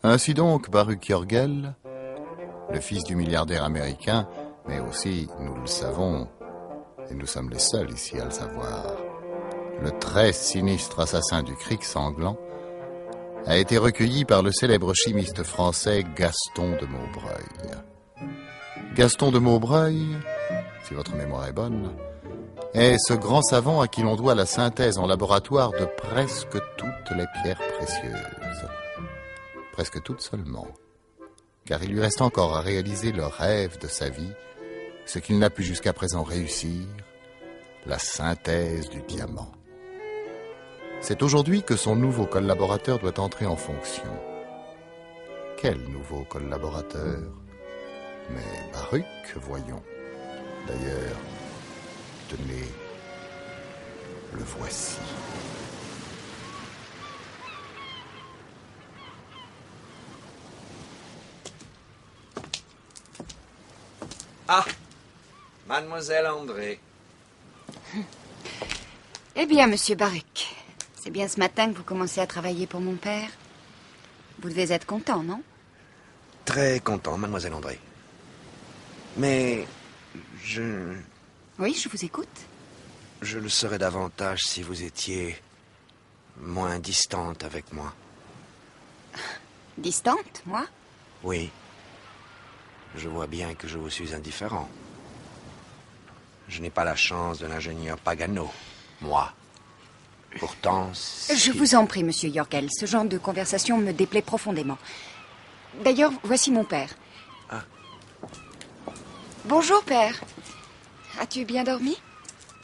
Ainsi donc, Baruch Yorgel, le fils du milliardaire américain, mais aussi, nous le savons, et nous sommes les seuls ici à le savoir, le très sinistre assassin du Cric sanglant, a été recueilli par le célèbre chimiste français Gaston de Maubreuil. Gaston de Maubreuil, si votre mémoire est bonne, est ce grand savant à qui l'on doit la synthèse en laboratoire de presque toutes les pierres précieuses. Presque toutes seulement, car il lui reste encore à réaliser le rêve de sa vie, ce qu'il n'a pu jusqu'à présent réussir, la synthèse du diamant. C'est aujourd'hui que son nouveau collaborateur doit entrer en fonction. Quel nouveau collaborateur? Mais Baruch, voyons. D'ailleurs, tenez, le voici. Ah, Mademoiselle André. Eh bien, monsieur Baruch, c'est bien ce matin que vous commencez à travailler pour mon père. Vous devez être content, non? Très content, Mademoiselle André. Mais Oui, je vous écoute. je le serais davantage si vous étiez moins distante avec moi. Distante, moi? Oui. Je vois bien que je vous suis indifférent. Je n'ai pas la chance de l'ingénieur Pagano, moi. Pourtant, Je vous en prie, monsieur Yorgel, ce genre de conversation me déplaît profondément. D'ailleurs, voici mon père. Ah. Bonjour, père. As-tu bien dormi?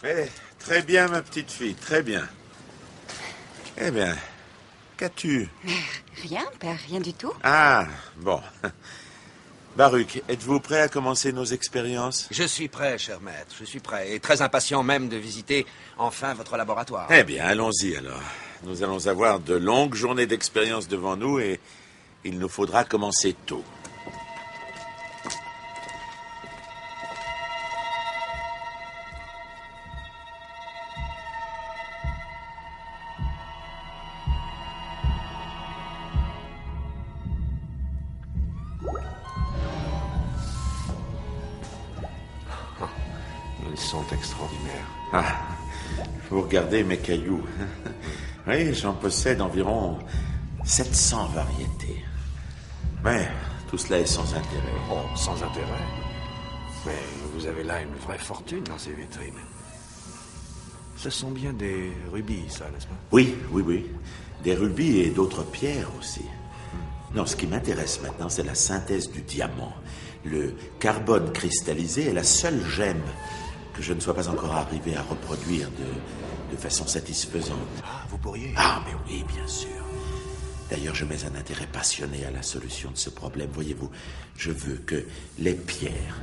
Eh, très bien, ma petite fille, très bien. Eh bien, qu'as-tu? Rien, père, rien du tout. Ah, bon. Baruch, êtes-vous prêt à commencer nos expériences? Je suis prêt, cher maître, je suis prêt. Et très impatient même de visiter enfin votre laboratoire. Eh bien, allons-y alors. Nous allons avoir de longues journées d'expérience devant nous et il nous faudra commencer tôt. Ils sont extraordinaires. Ah, vous regardez mes cailloux. Oui, j'en possède environ 700 variétés. Mais tout cela est sans intérêt. Oh, sans intérêt. Mais vous avez là une vraie fortune dans ces vitrines. Ce sont bien des rubis, ça, n'est-ce pas? Oui, oui, oui. Des rubis et d'autres pierres aussi. Non, ce qui m'intéresse maintenant, c'est la synthèse du diamant. Le carbone cristallisé est la seule gemme que je ne sois pas encore arrivé à reproduire de façon satisfaisante. Ah, vous pourriez? Ah, mais oui, bien sûr. D'ailleurs, je mets un intérêt passionné à la solution de ce problème. Voyez-vous, je veux que les pierres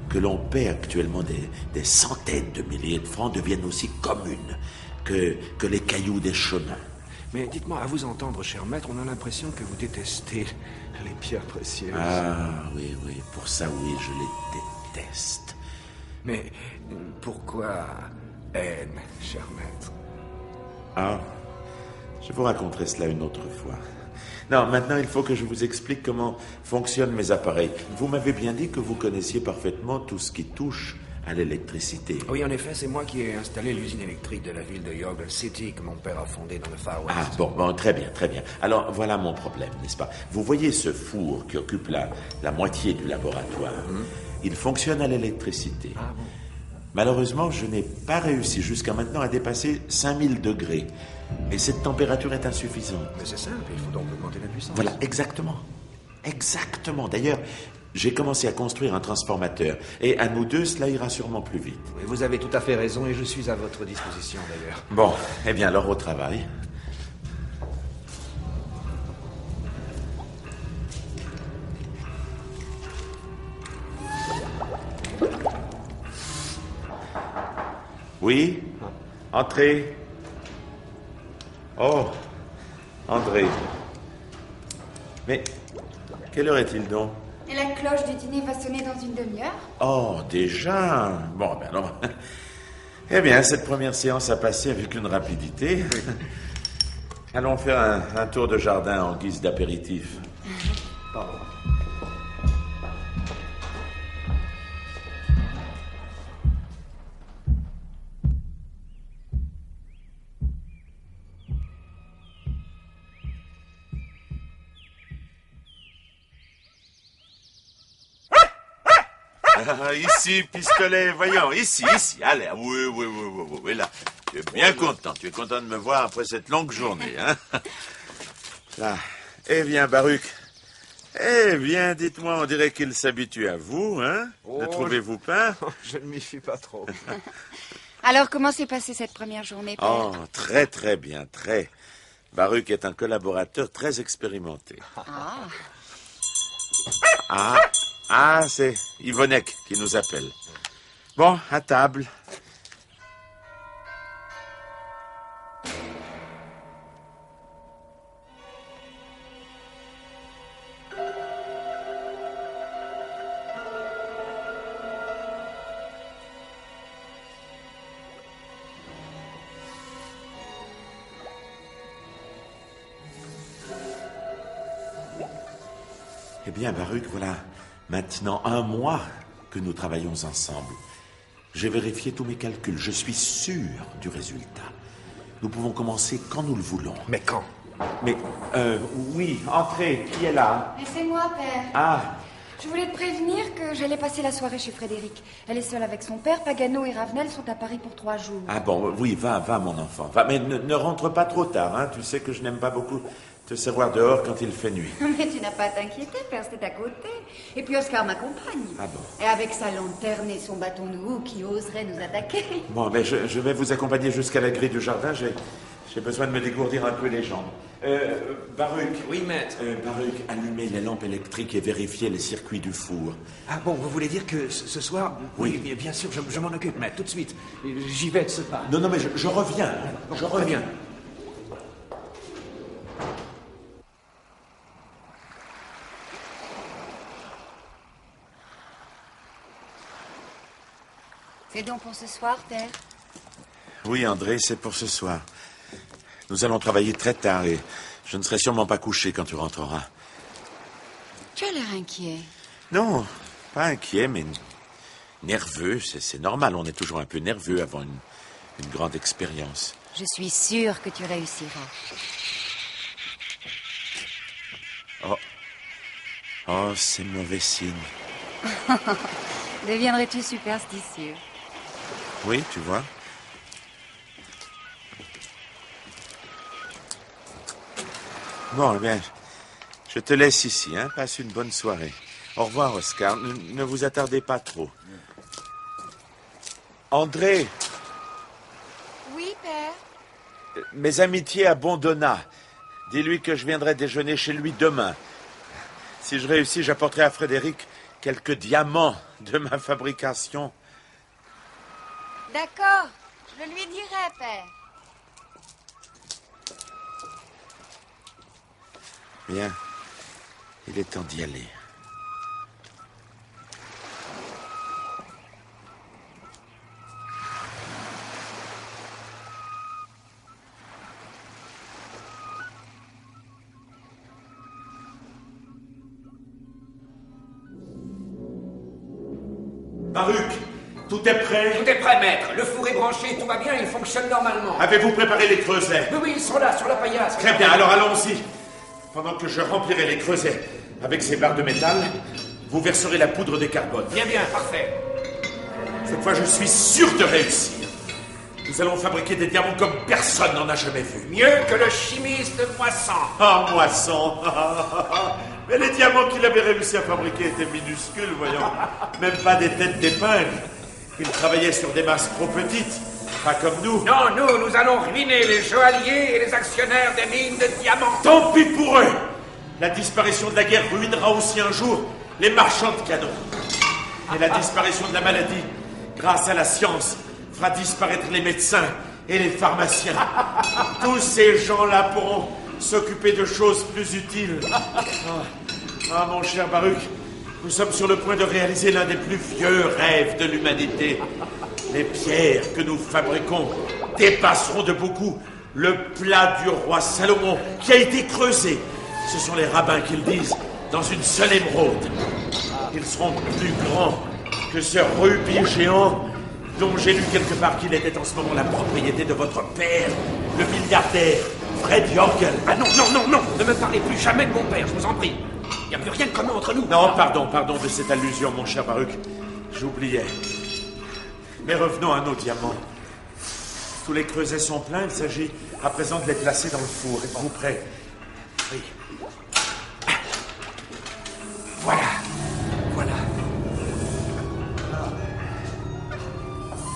que l'on paie actuellement des centaines de milliers de francs deviennent aussi communes que les cailloux des chemins. Mais dites-moi, à vous entendre, cher maître, on a l'impression que vous détestez les pierres précieuses. Ah, oui, oui, pour ça, oui, je les déteste. Mais pourquoi haine, cher maître? Ah, je vous raconterai cela une autre fois. Non, maintenant, il faut que je vous explique comment fonctionnent mes appareils. Vous m'avez bien dit que vous connaissiez parfaitement tout ce qui touche à l'électricité. Oui, en effet, c'est moi qui ai installé l'usine électrique de la ville de York City que mon père a fondée dans le Far West. Ah, bon, très bien, très bien. Alors, voilà mon problème, n'est-ce pas? Vous voyez ce four qui occupe la moitié du laboratoire? Il fonctionne à l'électricité. Ah bon? Malheureusement, je n'ai pas réussi jusqu'à maintenant à dépasser 5000 degrés. Et cette température est insuffisante. Mais c'est simple, il faut donc augmenter la puissance. Voilà, exactement. Exactement. D'ailleurs, j'ai commencé à construire un transformateur. Et à nous deux, cela ira sûrement plus vite. Oui, vous avez tout à fait raison et je suis à votre disposition d'ailleurs. Bon, eh bien alors au travail. Oui? Entrez. Oh, André. Mais quelle heure est-il donc? Et la cloche du dîner va sonner dans une demi-heure? Oh, déjà? Bon, ben alors... Eh bien, cette première séance a passé avec une rapidité. Allons faire un tour de jardin en guise d'apéritif. Pardon. Ici, pistolet, voyons, ici, allez, oui, là. Tu es bien content, tu es content de me voir après cette longue journée, hein? Là, eh bien, Baruch, eh bien, dites-moi, on dirait qu'il s'habitue à vous, hein? Ne trouvez-vous pas? Je ne m'y fie pas trop. Alors, comment s'est passée cette première journée, père? Oh, très, très bien, très. Baruch est un collaborateur très expérimenté. C'est Yvonnek qui nous appelle. Bon, à table. Eh bien, Baruch, voilà maintenant 1 mois que nous travaillons ensemble. J'ai vérifié tous mes calculs. Je suis sûr du résultat. Nous pouvons commencer quand nous le voulons. Mais quand? Mais, oui, entrez. Qui est là? Mais c'est moi, père. Ah, Je voulais te prévenir que j'allais passer la soirée chez Frédéric. Elle est seule avec son père. Pagano et Ravenel sont à Paris pour 3 jours. ah bon, oui, va, mon enfant. Va, mais ne rentre pas trop tard, hein. Tu sais que je n'aime pas beaucoup te savoir dehors quand il fait nuit. Mais tu n'as pas à t'inquiéter, père, c'est à côté. Et puis Oscar m'accompagne. Ah bon? Et avec sa lanterne et son bâton de houe, qui oserait nous attaquer? Bon, mais je vais vous accompagner jusqu'à la grille du jardin. J'ai besoin de me dégourdir un peu les jambes. Baruch. Oui, maître. Baruch, allumez les lampes électriques et vérifiez les circuits du four. Ah bon, vous voulez dire que ce soir... Oui. Bien sûr, je m'en occupe, maître, tout de suite. J'y vais de ce pas. Non, mais je reviens. Je Très bien. C'est donc pour ce soir, père? Oui, André, c'est pour ce soir. Nous allons travailler très tard et je ne serai sûrement pas couché quand tu rentreras. Tu as l'air inquiet. Non, pas inquiet, mais nerveux. C'est normal, on est toujours un peu nerveux avant une grande expérience. Je suis sûre que tu réussiras. Oh, c'est mauvais signe. Deviendrais-tu superstitieux? Oui, tu vois. Bon, eh bien, je te laisse ici, hein. Passe une bonne soirée. Au revoir, Oscar. Ne vous attardez pas trop. André, Oui, père. mes amitiés à Bondona. Dis-lui que je viendrai déjeuner chez lui demain. Si je réussis, j'apporterai à Frédéric quelques diamants de ma fabrication. D'accord, je le lui dirai, père. Bien, il est temps d'y aller. Baruch, tout est prêt? Tout est prêt, maître. Le four est branché, tout va bien, il fonctionne normalement. Avez-vous préparé les creusets? Oui, ils sont là, sur la paillasse. Très bien, alors allons-y. Pendant que je remplirai les creusets avec ces barres de métal, vous verserez la poudre de carbone. Bien, parfait. Cette fois, je suis sûr de réussir. Nous allons fabriquer des diamants comme personne n'en a jamais vu. Mieux que le chimiste Moisson. Ah, Moisson. Mais les diamants qu'il avait réussi à fabriquer étaient minuscules, voyons. Même pas des têtes d'épingle. Il travaillait sur des masses trop petites. Pas comme nous. Non, nous allons ruiner les joailliers et les actionnaires des mines de diamants. Tant pis pour eux. La disparition de la guerre ruinera aussi un jour les marchands de canons. Et la disparition de la maladie, grâce à la science, fera disparaître les médecins et les pharmaciens. Tous ces gens-là pourront s'occuper de choses plus utiles. Ah, mon cher Baruch, nous sommes sur le point de réaliser l'un des plus vieux rêves de l'humanité. Les pierres que nous fabriquons dépasseront de beaucoup Le plat du roi Salomon qui a été creusé. Ce sont les rabbins qui le disent, dans une seule émeraude. Ils seront plus grands que ce rubis géant dont j'ai lu quelque part qu'il était en ce moment la propriété de votre père, le milliardaire Fred Jorgen. Ah non, non, non, non! Ne me parlez plus jamais de mon père, je vous en prie. Il n'y a plus rien de commun entre nous. Non, pardon de cette allusion, mon cher Baruch. J'oubliais. Mais revenons à nos diamants. Tous les creusets sont pleins, il s'agit à présent de les placer dans le four. Êtes-vous prêts? Oui. Voilà. Voilà.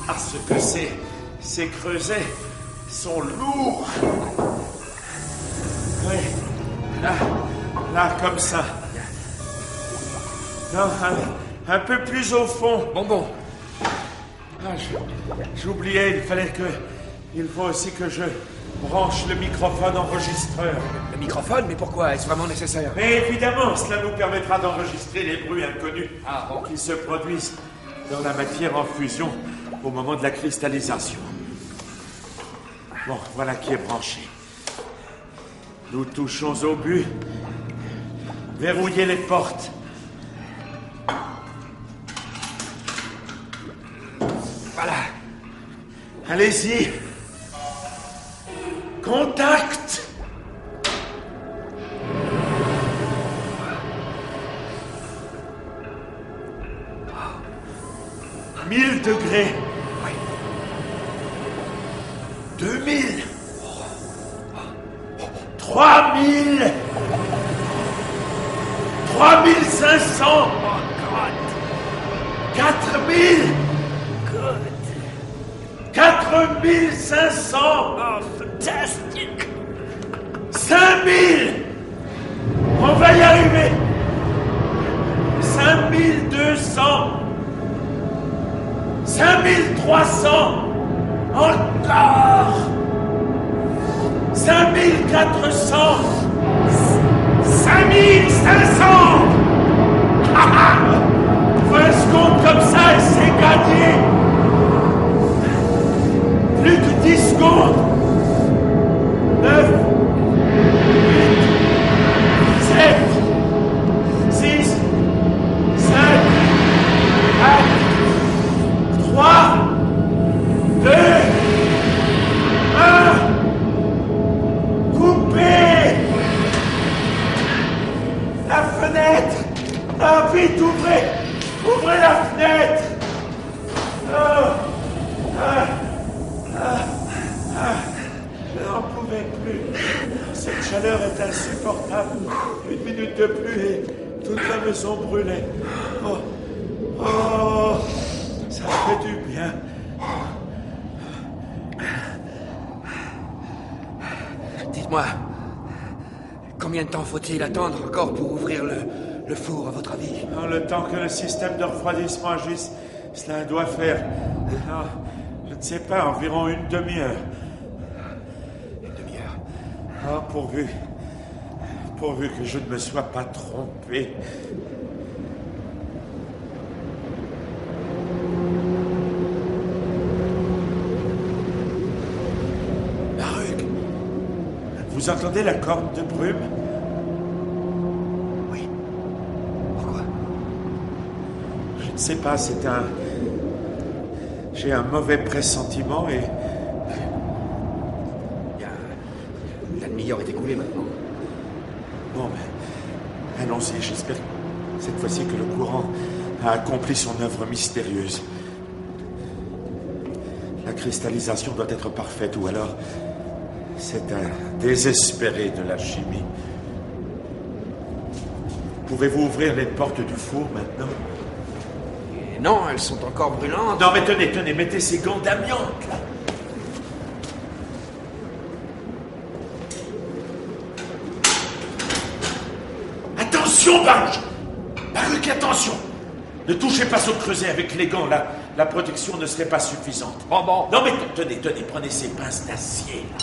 Parce que ces creusets sont lourds. Oui. Là, comme ça. Non, un peu plus au fond. Bon. Ah, j'oubliais, il faut aussi que je branche le microphone enregistreur. Le microphone? Mais pourquoi? Est-ce vraiment nécessaire? Mais évidemment, cela nous permettra d'enregistrer les bruits inconnus bon. qui se produisent dans la matière en fusion au moment de la cristallisation. Bon, voilà qui est branché. Nous touchons au but. Verrouillez les portes. Voilà. Allez-y. Contact. « 1000 degrés. Oui. 2000. 3000. 3500. Oh, God. 4000. Good. 4500. Oh, fantastic. 5000. On va y arriver. 5200. 5300. Encore. 5400. 5500. 20 secondes comme ça et c'est gagné. Plus que 10 secondes. 9, 8, 7, 6, 5, 4, 3, 2, 1. Coupez. La fenêtre. Ah, vite, ouvrez. Ouvrez la fenêtre. Je n'en pouvais plus. Cette chaleur est insupportable. 1 minute de plus et toute la maison brûlait. Oh, ça fait du bien. Dites-moi, combien de temps faut-il attendre encore pour ouvrir le four, à votre avis? Dans le temps que le système de refroidissement agisse, cela doit faire... Non, je ne sais pas, environ une demi-heure. Une demi-heure. Ah, pourvu que je ne me sois pas trompé. Baruch, vous entendez la corne de brume? Oui. Pourquoi? Je ne sais pas, j'ai un mauvais pressentiment et... La demi-heure est écoulée maintenant. Bon, mais allons-y, j'espère cette fois-ci que le courant a accompli son œuvre mystérieuse. La cristallisation doit être parfaite, ou alors c'est un désespéré de la chimie. Pouvez-vous ouvrir les portes du four maintenant? Et non, elles sont encore brûlantes. Non, mais tenez, mettez ces gants d'amiante, là. Attention, Baruch! Baruch, attention! Ne touchez pas au creuset avec les gants, là. La protection ne serait pas suffisante. Bon. Non, mais tenez, prenez ces pinces d'acier, là.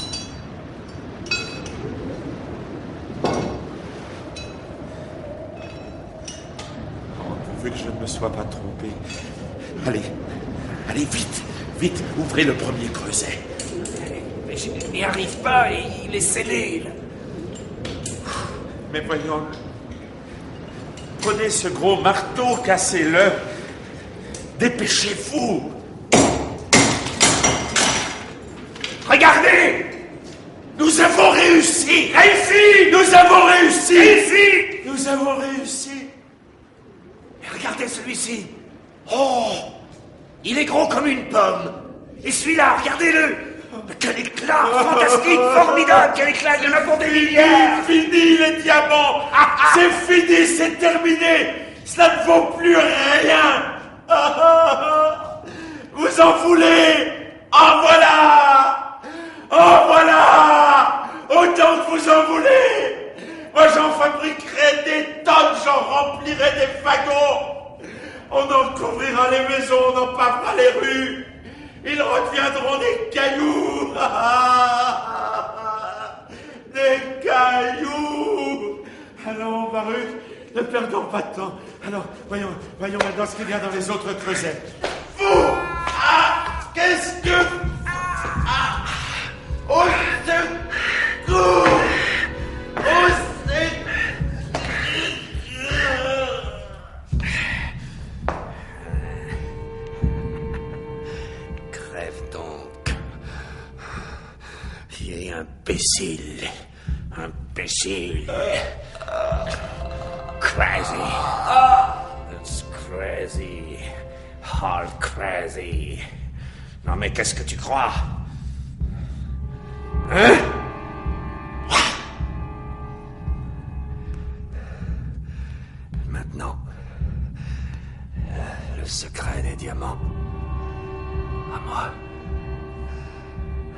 Pourvu que je ne me sois pas trompé. Allez, vite, ouvrez le premier creuset. Mais je n'y arrive pas, il est scellé. Mais voyons. Prenez ce gros marteau, cassez-le. Dépêchez-vous. Regardez! Nous avons réussi! Réussi! Nous avons réussi! Réussi! Nous avons réussi! Et regardez celui-ci! Oh! Il est gros comme une pomme! Et celui-là, regardez-le! Quel éclat! Fantastique! Formidable! Quel éclat! Il y en a pour des milliards! Fini les diamants! C'est fini, c'est terminé! Cela ne vaut plus rien! Vous en voulez? En voilà! Oh voilà! Autant que vous en voulez! Moi j'en fabriquerai des tonnes, j'en remplirai des wagons! On en couvrira les maisons, on en pavera les rues! Ils redeviendront des cailloux! Des cailloux! Allons, Baruch, ne perdons pas de temps. Alors, voyons maintenant ce qu'il y a dans les autres creusets. Vous! Qu'est-ce que... Au secours! Au secours! Crève donc. Il est imbécile. Imbécile. Crazy. It's crazy. All crazy. Non mais qu'est-ce que tu crois? Hein? Maintenant, le secret des diamants. À moi.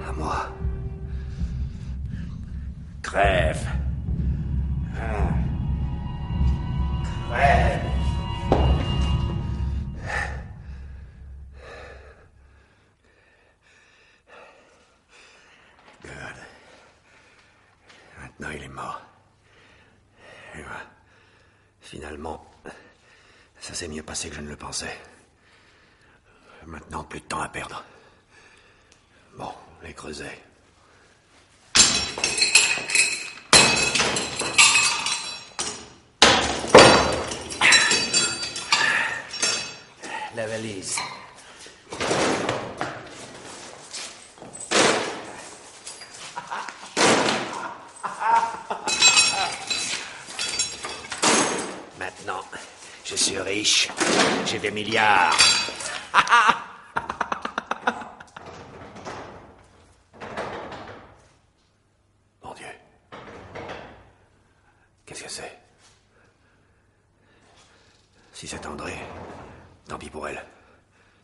À moi. Crève. Crève. Maintenant, il est mort. Et voilà. Finalement, ça s'est mieux passé que je ne le pensais. Maintenant, plus de temps à perdre. Bon, les creusets. La valise. Maintenant, je suis riche. J'ai des milliards. Mon Dieu. Qu'est-ce que c'est? Si c'est André, tant pis pour elle.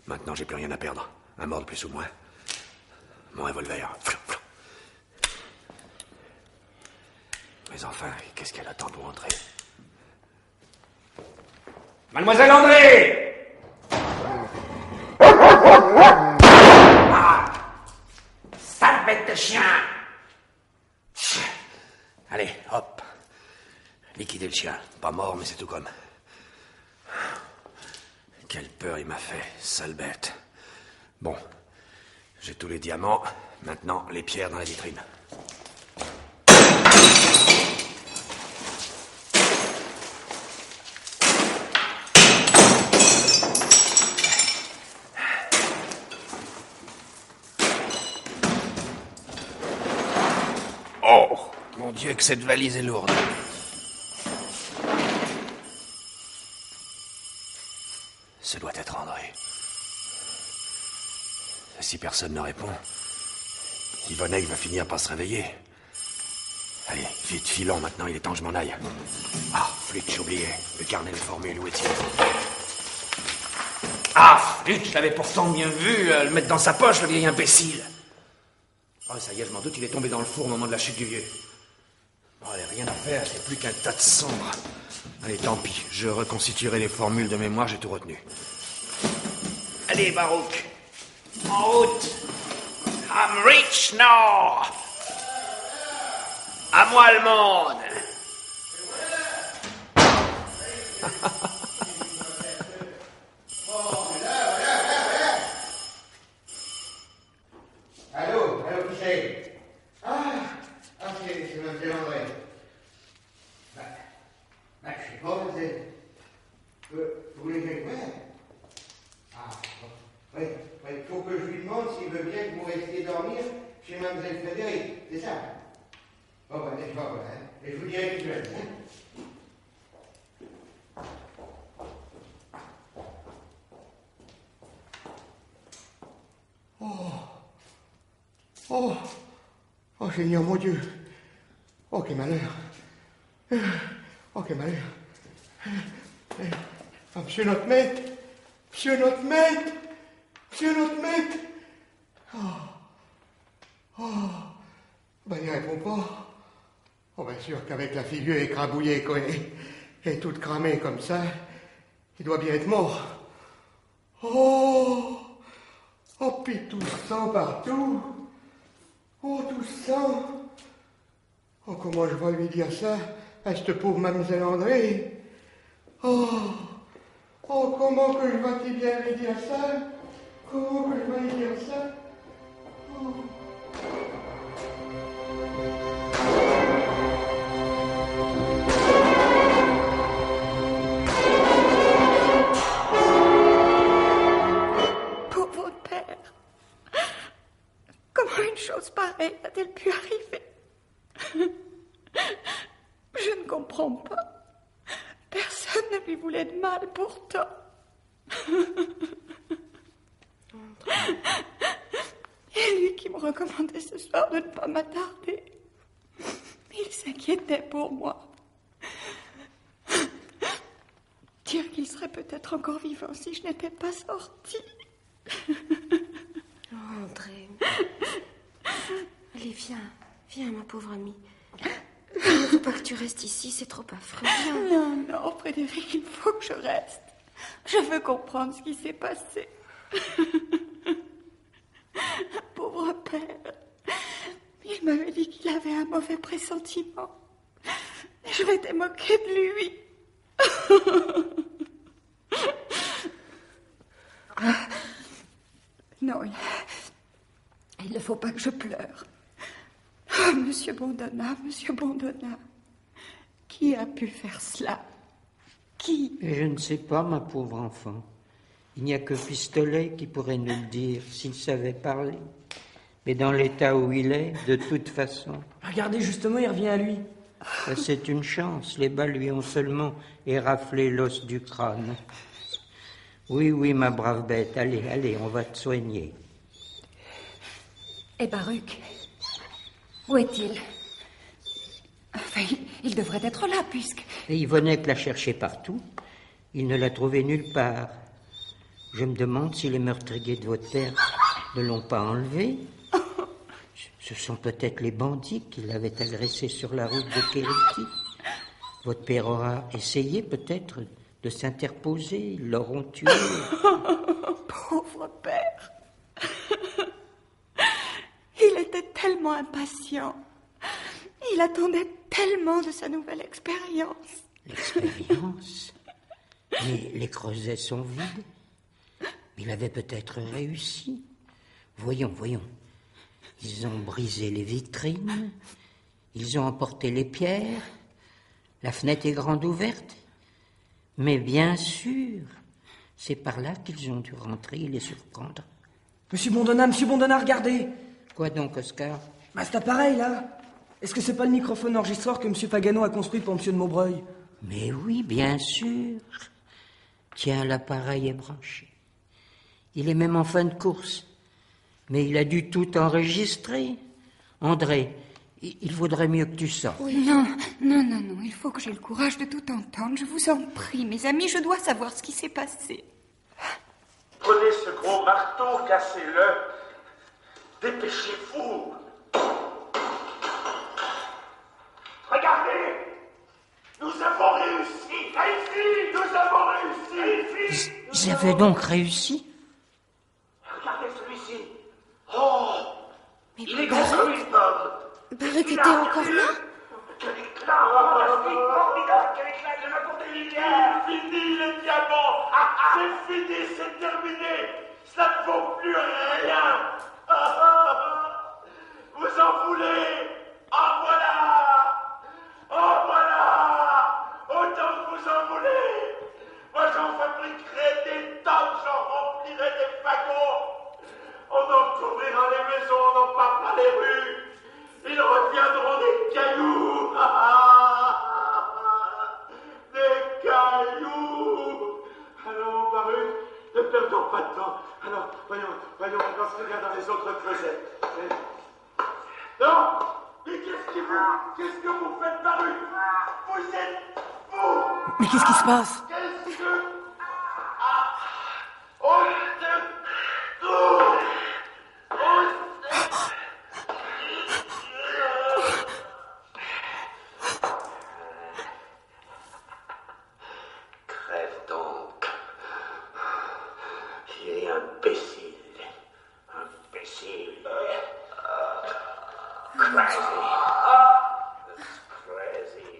Maintenant, j'ai plus rien à perdre. Un mort de plus ou moins. Mon revolver. Mais enfin, qu'est-ce qu'elle attend pour entrer? Mademoiselle André! Ah! Sale bête de chien! Allez, hop. Liquider le chien. Pas mort, mais c'est tout comme. Quelle peur il m'a fait, sale bête. Bon, j'ai tous les diamants. Maintenant, les pierres dans la vitrine. Oh, mon Dieu, que cette valise est lourde. Ce doit être André. Si personne ne répond, Yvonne va finir par se réveiller. Allez, vite, filons maintenant, il est temps que je m'en aille. Ah, flûte, j'ai oublié. Le carnet de formule, où est-il? Ah, flûte, je l'avais pourtant bien vu le mettre dans sa poche, le vieil imbécile. Oh, ça y est, je m'en doute, il est tombé dans le four au moment de la chute du vieux. Bon, allez, rien à faire, c'est plus qu'un tas de cendres. Allez, tant pis, je reconstituerai les formules de mémoire, j'ai tout retenu. Allez, Baruch, en route. I'm rich now. À moi le monde. Allô, Pichet. c'est Mademoiselle André. Je sais pas, vous voulez que je vienne? Ah, bon. Oui, il faut que je lui demande s'il veut bien que vous restiez dormir chez Mademoiselle Frédéric, c'est ça? Bon, ben, je vais voir, hein. Et je vous dirai que je viens, hein. Oh, Seigneur mon Dieu. Oh, quel malheur. Oh, quel malheur. Ah, monsieur notre maître. Monsieur notre maître. Monsieur notre maître. Ben, il répond pas. Oh, bien sûr qu'avec la figure écrabouillée et toute cramée comme ça, il doit bien être mort. Oh, puis tout le sang partout. Oh, tout le sang. Oh, comment je vais lui dire ça à cette pauvre Mademoiselle André. Oh, comment que je vais si bien lui dire ça? Comment que je vais lui dire ça? Oh. Pauvre père. Comment une chose pareille a-t-elle pu arriver? Je ne comprends pas. Personne ne lui voulait de mal pourtant. Et lui qui me recommandait ce soir de ne pas m'attarder. Il s'inquiétait pour moi. Dire qu'il serait peut-être encore vivant si je n'étais pas sortie. Oh, André. Allez, viens, ma pauvre amie. Il ne faut pas que tu restes ici, c'est trop affreux. Viens. Non, Frédéric, il faut que je reste. Je veux comprendre ce qui s'est passé. Pauvre père. Il m'avait dit qu'il avait un mauvais pressentiment. Et je m'étais moquée de lui. Non, il ne faut pas que je pleure. Oh, Monsieur Bondonna, qui a pu faire cela? Qui? Je ne sais pas, ma pauvre enfant. Il n'y a que Pistolet qui pourrait nous le dire, s'il savait parler. Mais dans l'état où il est, de toute façon... Regardez, justement, il revient à lui. C'est une chance, les balles lui ont seulement éraflé l'os du crâne. Oui, ma brave bête, allez, on va te soigner. Et Baruch, où est-il? Enfin, il devrait être là, puisque... Et Yvonnette l'a cherché partout. Il ne l'a trouvé nulle part. Je me demande si les meurtriers de votre père ne l'ont pas enlevé. Ce sont peut-être les bandits qui l'avaient agressé sur la route de Kériti. Votre père aura essayé peut-être de s'interposer. Ils l'auront tué. Pauvre père. Il était tellement impatient. Il attendait tellement de sa nouvelle expérience. L'expérience? Mais les creusets sont vides. Il avait peut-être réussi. Voyons. Ils ont brisé les vitrines. Ils ont emporté les pierres. La fenêtre est grande ouverte. Mais bien sûr, c'est par là qu'ils ont dû rentrer et les surprendre. Monsieur Bondonna, regardez. Quoi donc, Oscar? Cet appareil, là. Est-ce que c'est pas le microphone enregistreur que Monsieur Pagano a construit pour Monsieur de Maubreuil? Mais oui, bien sûr. Tiens, l'appareil est branché. Il est même en fin de course. Mais il a dû tout enregistrer. André, il vaudrait mieux que tu sortes. Oui. Non, il faut que j'aie le courage de tout entendre. Je vous en prie, mes amis, je dois savoir ce qui s'est passé. Prenez ce gros marteau, cassez-le. Dépêchez-vous. Regardez, nous avons réussi. Ici, nous avons réussi. Ils avaient donc réussi? Regardez celui-ci. Oh, Mais il est gros comme une pomme. Baruch était encore là? Quel éclat fantastique, formidable, quel éclat de la côté lumière. Fini les diamants. C'est fini, c'est terminé. Ça ne vaut plus rien. Vous en voulez. En voilà. commencerai bien dans les autres closettes. Non! Mais qu'est-ce que vous faites par rue? Vous êtes fous! Mais qu'est-ce qui se passe? Qu'est-ce que... Oh, Crève donc. Il est imbécile. Imbécile. Crazy. Crazy.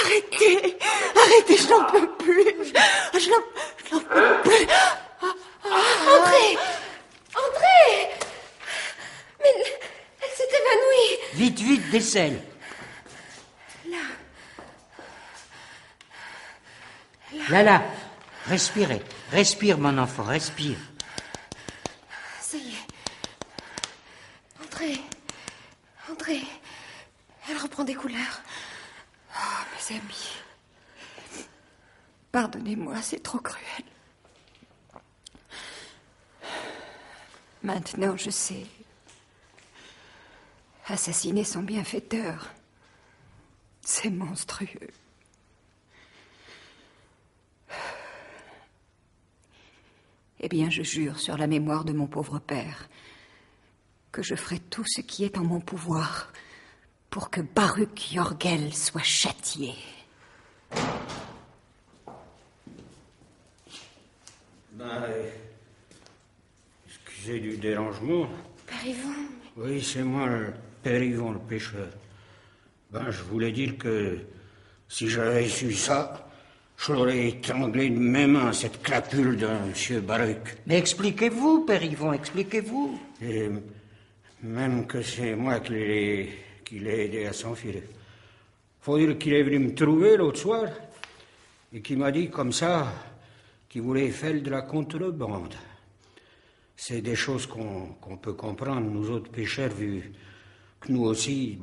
Arrêtez! Arrêtez, je n'en peux plus! Je n'en peux plus! Entrez! Entrez! Mais elle s'est évanouie! Vite, vite, des selles. Là, respirez. Respire, mon enfant, respire. Ça y est. Entrez. Entrez. Elle reprend des couleurs. Oh, mes amis. Pardonnez-moi, c'est trop cruel. Maintenant, je sais. Assassiner son bienfaiteur, c'est monstrueux. Eh bien, je jure sur la mémoire de mon pauvre père que je ferai tout ce qui est en mon pouvoir pour que Baruch Yorgel soit châtié. Excusez du dérangement. Père Yvon. Oui, c'est moi, le Père Yvon, le pêcheur. Je voulais dire que si j'avais su ça, je l'aurais étranglé de mes mains, cette crapule de M. Baruch. Mais expliquez-vous, Père Yvon, expliquez-vous. Et même que c'est moi qui l'ai aidé à s'enfuir. Faut dire qu'il est venu me trouver l'autre soir et qu'il m'a dit comme ça qu'il voulait faire de la contrebande. C'est des choses qu'on peut comprendre, nous autres pêcheurs, vu que nous aussi,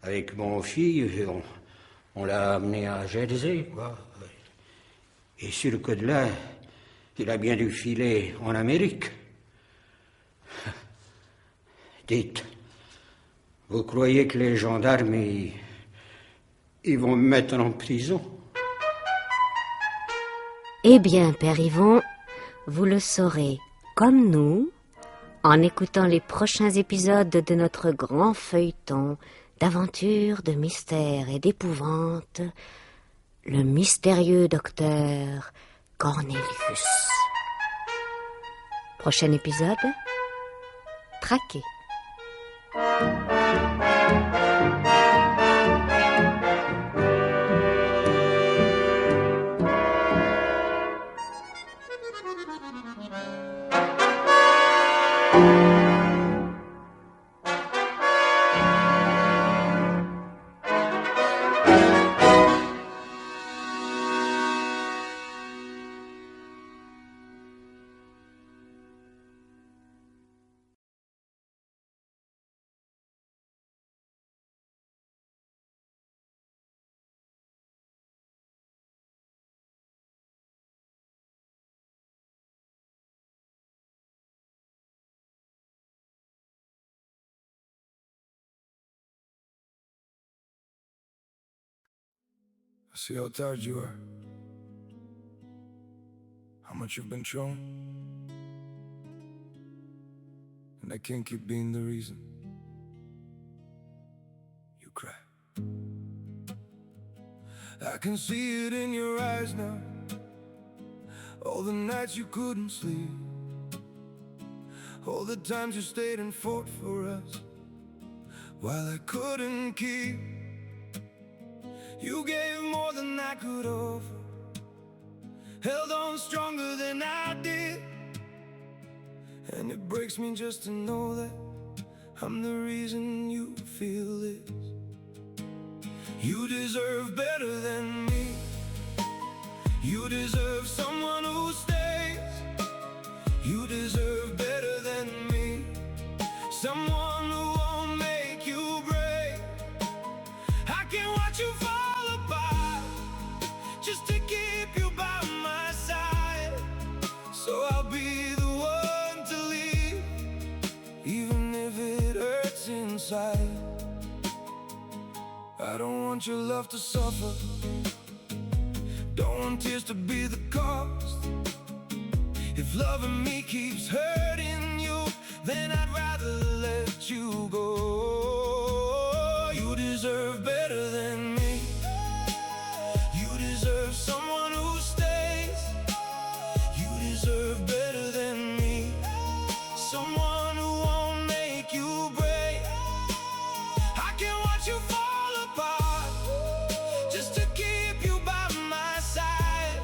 avec mon fils, on l'a amené à Jersey, quoi. Et sûr que de là, il a bien dû filer en Amérique. Dites, vous croyez que les gendarmes, ils vont me mettre en prison? Eh bien, Père Yvon, vous le saurez comme nous en écoutant les prochains épisodes de notre grand feuilleton d'aventures, de mystères et d'épouvante, le mystérieux docteur Cornelius. Prochain épisode, traqué. I see how tired you are, how much you've been thrown, and I can't keep being the reason you cry. I can see it in your eyes now, all the nights you couldn't sleep, all the times you stayed and fought for us, while I couldn't keep. You gave more than I could offer, held on stronger than I did, and it breaks me just to know that I'm the reason you feel this. You deserve better than me. You deserve someone who stays. You deserve better than me. Someone who won't make you break. I can't watch you fall just to keep you by my side. So I'll be I don't want your love to suffer. Don't want tears to be the cost. If loving me keeps hurting you, then I'd rather let you go. You deserve better than me. You deserve someone who stays. You deserve better than me. Someone who won't make you break. I can watch you fall apart just to keep you by my side.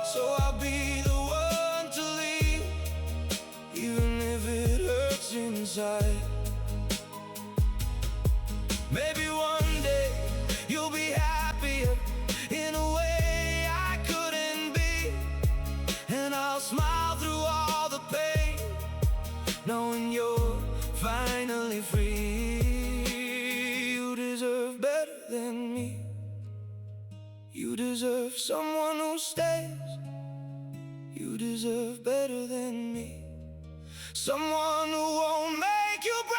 So I'll be the one to leave, even if it hurts inside. Maybe one day you'll be happier in a way I couldn't be, and I'll smile through all the pain, knowing you're finally free. You deserve better than me. You deserve someone who stays. You deserve better than me. Someone who won't make you break.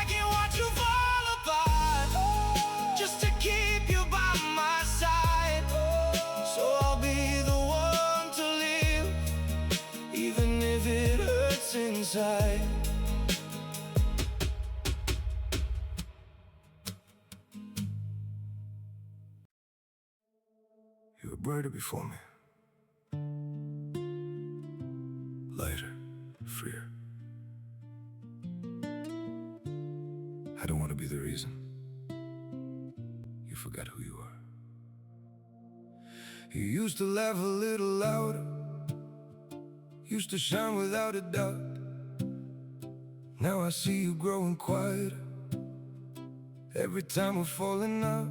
I can watch you fall apart just to keep you by my side. So I'll be the one to leave, even if it hurts inside. You were brighter before me. Lighter, freer. I don't want to be the reason you forgot who you are. You used to laugh a little louder, used to shine without a doubt. Now I see you growing quieter every time we're falling out.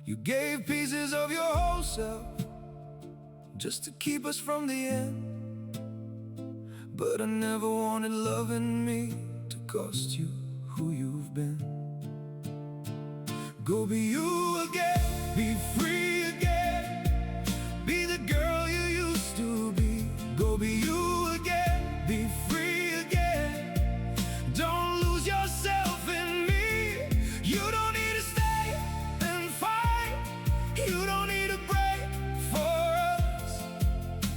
You gave pieces of your whole self just to keep us from the end. But I never wanted loving me to cost you who you've been. Go be you again, be free again. Be the girl you used to be. Go be you again, be free again. Don't lose yourself in me. You don't need to stay and fight. You don't need to break for us.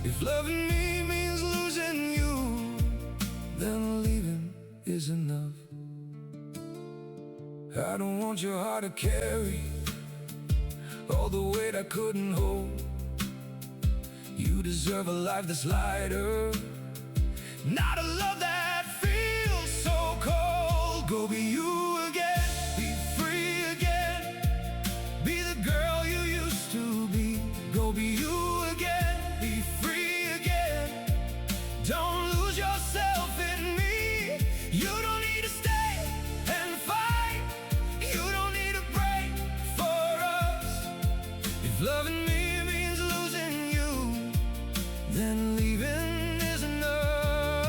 If loving me means losing you, then leaving is enough. I don't want your heart to carry all the weight I couldn't hold. You deserve a life that's lighter, not a love that feels so cold. Go be you again, be free again. Be the girl you used to be. Go be you again, be free again. Don't lose yourself in me. You don't need to stay and fight. You don't need to break for us. If loving me means losing you, then leaving is enough.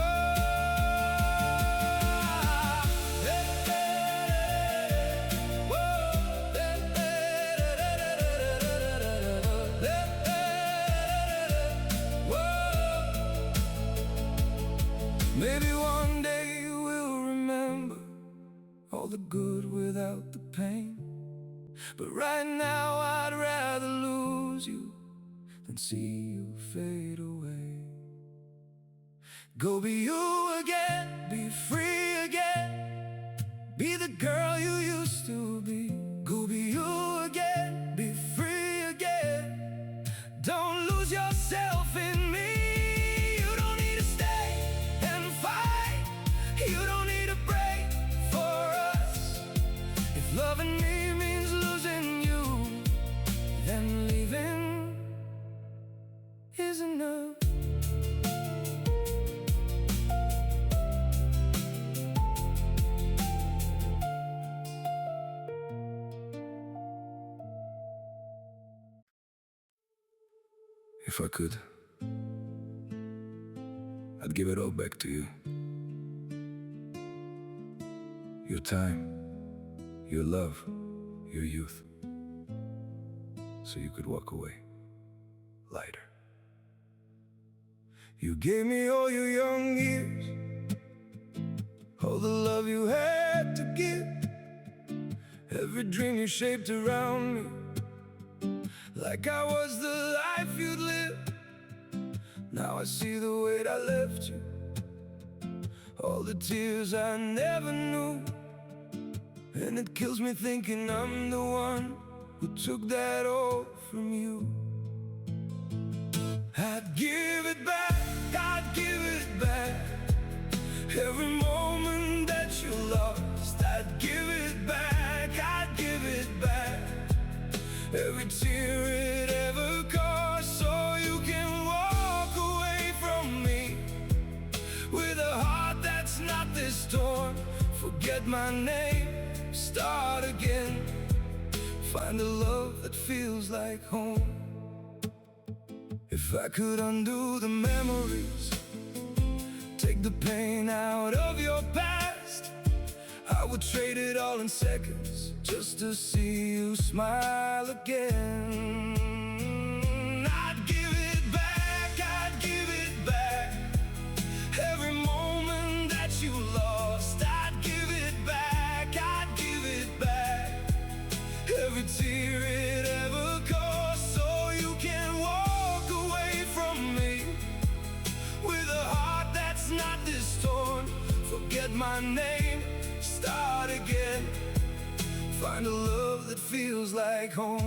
Maybe one day you will remember all the good without the pain. But right now I'd rather lose you than see you fade away. Go be you again, be free again. Be the girl you used to be. Go be you again, be free again. Don't lose yourself in me. You don't need to stay and fight. You don't need to break for us. If loving me means losing you, then leaving is enough. If I could, I'd give it all back to you. Your time, your love, your youth, so you could walk away lighter. You gave me all your young years, all the love you had to give. every dream you shaped around me, like I was the life you'd live. Now I see the weight I left you, all the tears I never knew. And it kills me thinking I'm the one who took that all from you. I'd give it back, I'd give it back. Every moment that you lost, I'd give it back, I'd give it back. Every tear it ever cost, so you can walk away from me with a heart that's not this torn. Forget my name, start again. Find a love that feels like home. If I could undo the memories, take the pain out of your past, I would trade it all in seconds just to see you smile again. I'd give it back, I'd give it back. Every moment that you lost, I'd give it back, I'd give it back. Every tear it ever cost, so you can walk away from me with a heart that's not this torn. Forget my name, start again. Find a love that feels like home.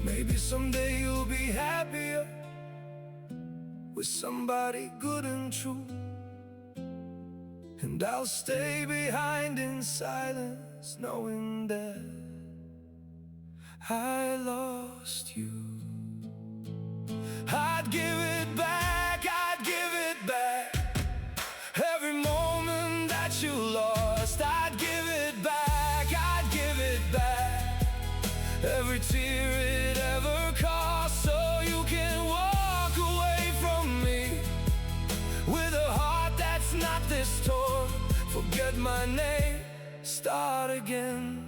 Maybe someday you'll be happier with somebody good and true, and I'll stay behind in silence, knowing that I lost you. I'd give it back, I'd give it back. Every moment that you lost, I'd give it back, I'd give it back. Every tear it ever cost, so you can walk away from me with a heart that's not this torn. Forget my name, start again.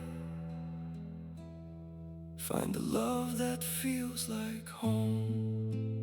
Find a love that feels like home.